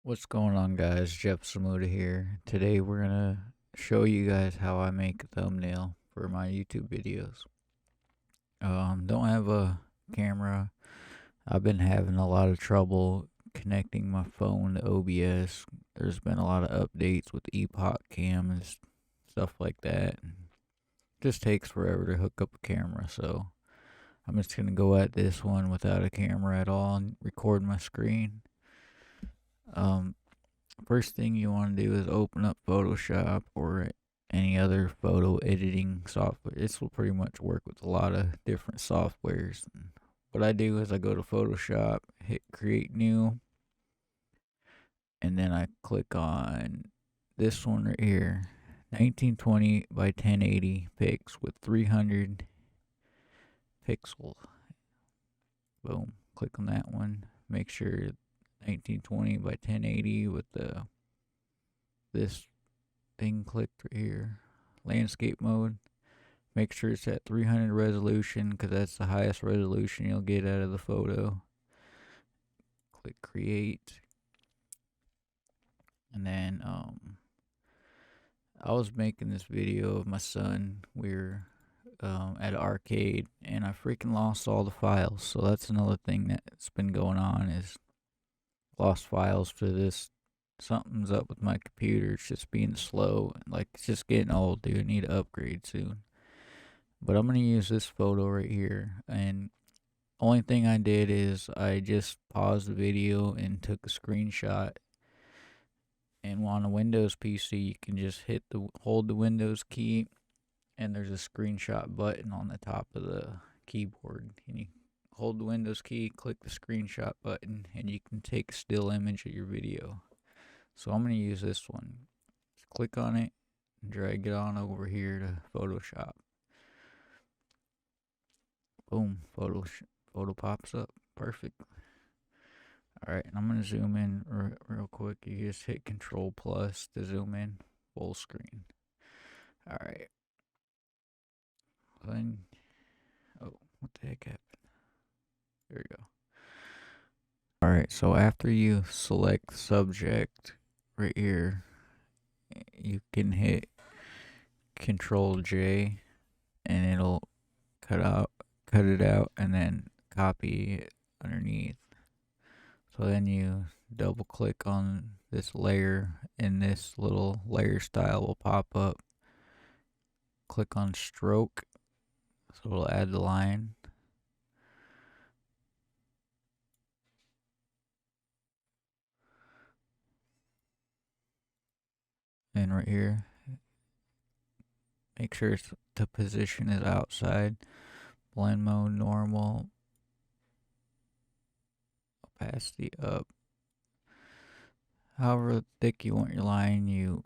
What's going on, guys? Jeff Samuda here. Today we're gonna show you guys how I make a thumbnail for my YouTube videos. Don't have a camera. I've been having a lot of trouble connecting my phone to OBS. There's been a lot of updates with Epoch Cam and stuff like that. It just takes forever to hook up a camera, so I'm just gonna go at this one without a camera at all and record my screen. Um, First thing you want to do is open up Photoshop or any other photo editing software. This will pretty much work with a lot of different softwares. What I do is I go to Photoshop, hit create new, and then I click on this one right here, 1920 by 1080 pics with 300 pixels. Boom. Click on that one. Make sure 1920 by 1080 with this thing clicked right here. Landscape mode. Make sure it's at 300 resolution because that's the highest resolution you'll get out of the photo. Click create. And then I was making this video of my son. We were at an arcade and I freaking lost all the files. So that's another thing that's been going on is lost files for this. Something's up with my computer. It's just being slow. Like, it's just getting old, dude. I need to upgrade soon. But I'm going to use this photo right here. And only thing I did is I just paused the video and took a screenshot. And on a Windows PC, you can just hold the Windows key, and there's a screenshot button on the top of the keyboard. And you hold the Windows key, click the screenshot button, and you can take a still image of your video. So I'm going to use this one. Just click on it and drag it on over here to Photoshop. Boom, photo pops up. Perfect. Alright, and I'm going to zoom in real quick. You just hit Control Plus to zoom in full screen. Alright. Then, oh, what the heck happened? There we go. Alright, so after you select subject right here, you can hit Control J and it'll cut it out, and then copy it underneath. So then you double click on this layer and this little layer style will pop up. Click on stroke, so it'll add the line. And right here, make sure the position is outside. Blend mode normal. Opacity up. However thick you want your line, you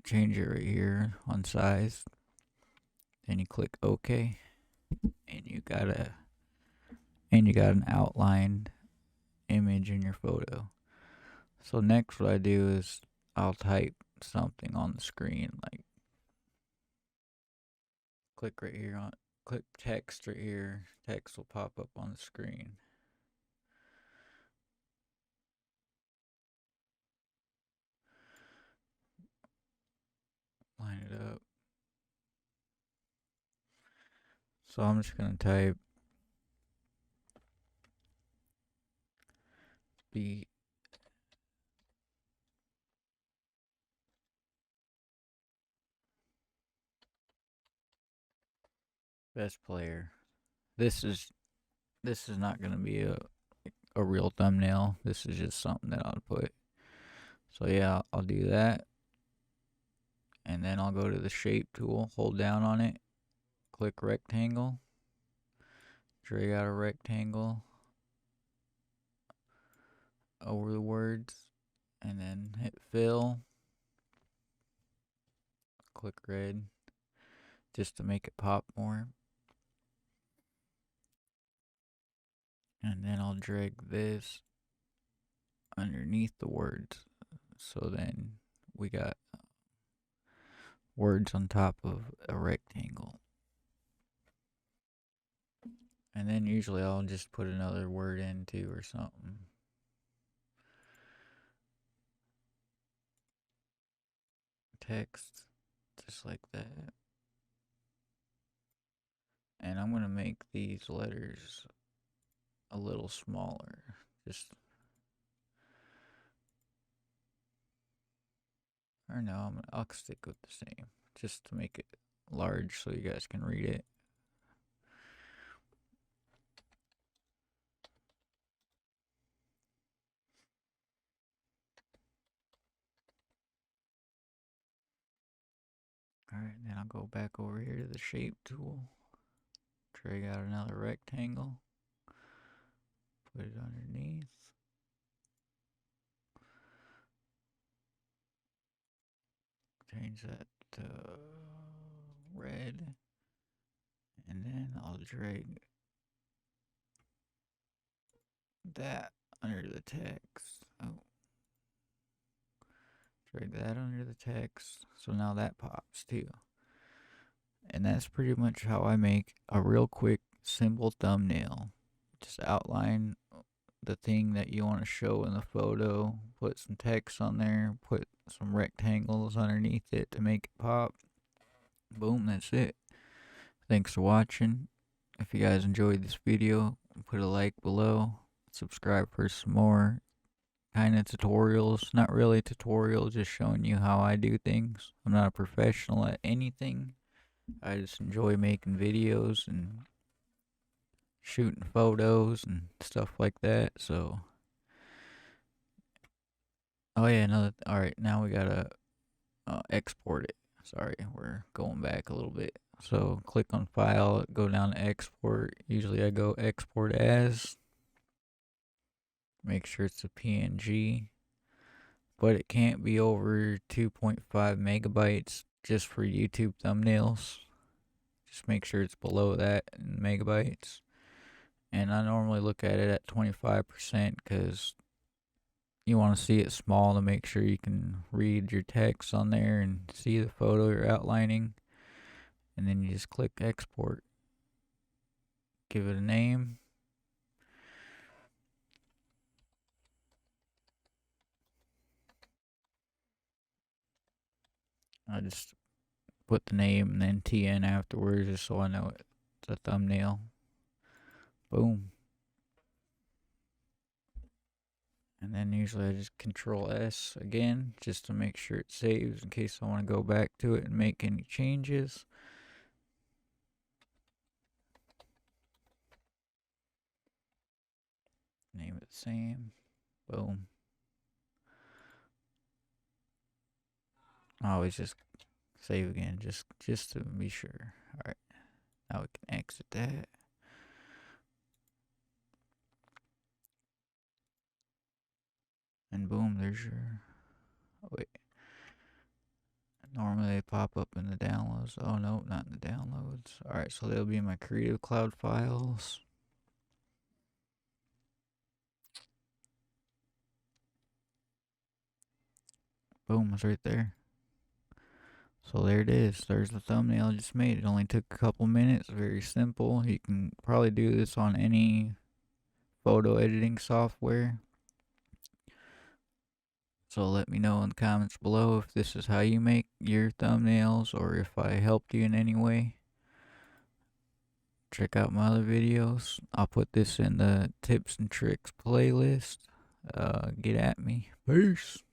change it right here on size. Then you click OK, and you got an outlined image in your photo. So next, what I do is I'll type something on the screen, like click text right here. Text will pop up on the screen. Line it up. So I'm just gonna type be best player. This is not gonna be a real thumbnail. This is just something that I'll put. So yeah, I'll do that. And then I'll go to the shape tool, hold down on it, click rectangle, drag out a rectangle over the words, and then hit fill, click red, just to make it pop more. And then I'll drag this underneath the words. So then we got words on top of a rectangle. And then usually I'll just put another word in too or something. text just like that. And I'm going to make these letters a little smaller. Or no, I'll stick with the same. Just to make it large so you guys can read it. Alright, then I'll go back over here to the shape tool. Drag out another rectangle. Put it underneath. Change that to red. And then I'll drag that under the text. Oh. Drag that under the text. So now that pops too. And that's pretty much how I make a real quick, simple thumbnail. Just outline the thing that you want to show in the photo, put some text on there, put some rectangles underneath it to make it pop. Boom, that's it. Thanks for watching. If you guys enjoyed this video, put a like below, subscribe for some more kind of tutorials. Not really tutorials, just showing you how I do things. I'm not a professional at anything. I just enjoy making videos and shooting photos and stuff like that. So, oh yeah, alright, now we gotta export it. Sorry, we're going back a little bit. So click on file, go down to export. Usually I go export as. Make sure it's a PNG. But it can't be over 2.5 megabytes just for YouTube thumbnails. Just make sure it's below that in megabytes. And I normally look at it at 25% because you want to see it small to make sure you can read your text on there and see the photo you're outlining. And then you just click export. Give it a name. I just put the name and then TN afterwards just so I know it's a thumbnail. Boom. And then usually I just Control S again just to make sure it saves in case I want to go back to it and make any changes. Name it the same. Boom. I always just save again just to be sure. Alright. Now we can exit that. And boom, there's your... Oh, wait. Normally they pop up in the downloads. Oh no, not in the downloads. Alright, so they'll be in my Creative Cloud files. Boom, it's right there. So there it is. There's the thumbnail I just made. It only took a couple minutes. Very simple. You can probably do this on any photo editing software. So let me know in the comments below if this is how you make your thumbnails or if I helped you in any way. Check out my other videos. I'll put this in the tips and tricks playlist. Get at me. Peace.